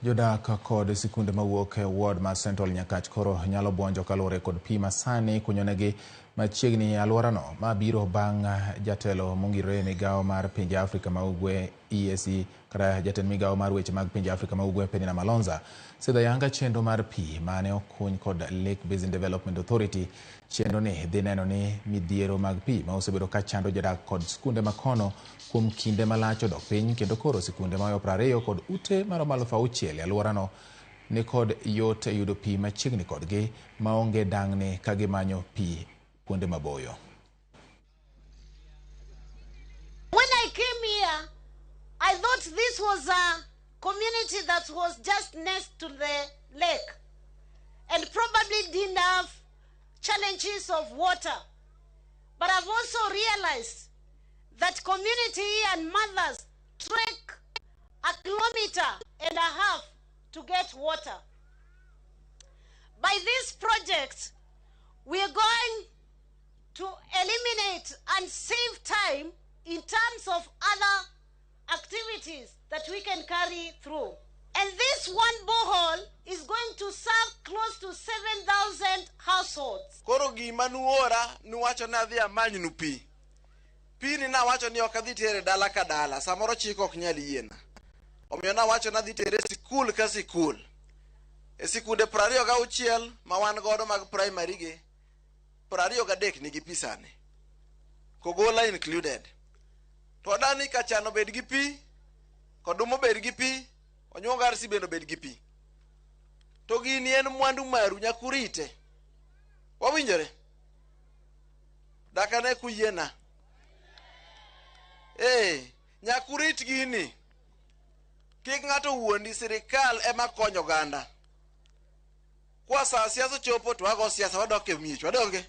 Jodak kod sikunde mawuok e ward mar Central Nyakach koro nyalo buonjo kaluwore kod pi masani kunyonegi machiegni e alworano. Ma biro bang' jatelo mongirore migawo mar pinje Afrika ma Ugwe EAC kata jatend migawo mar weche mag pinje Afrika ma Ugwe Penina Malonza sidho yanga chenro mar pi mane okuny kod Lake Basin Development Authority. Chenro ni dhi neno ni midhiero mag pi ma osebedo ka chando jodak kod sikunde makono kuom kinde malach odok piny, kendo koro sikunde mayo 20 kod ute maromo 6,000 e alworano ni kod yot yudo pi machiegni kodgi maonge dang'ni ka gimanyo pi kuonde maboyo. When I came here, I thought this was a community that was just next to the lake and probably didn't have challenges of water. But I've also realized that community and mothers trek 1.5 kilometers to get water. By this project, we are going to eliminate and save time in terms of other activities that we can carry through. And this one borehole is going to serve close to 7,000 households. Koro gima nuora nuwacho na dhi amanyu pi. Pi ni na wacho ni ok adhi tere dala ka dala, samoro chik ok nyal yiena. Omiyo na wacho na dhi tere sikul ka sikul. E sikunde 26 ma wan godo mag primary ge 23 nigi pi sani. Kogola included. To dani ka chano bed gi pi, kodumo bed gi pi, onyongar si bendo bed gi pi. To gini en mwandu maru nyakurite. Wawinjore? Dakane kuyiena. Nyakurit gini. Kik ng'ato wuondi, sirkal ema konyo oganda. Kwa saa siasa chopo to wago siasa wadoke miech wadonge.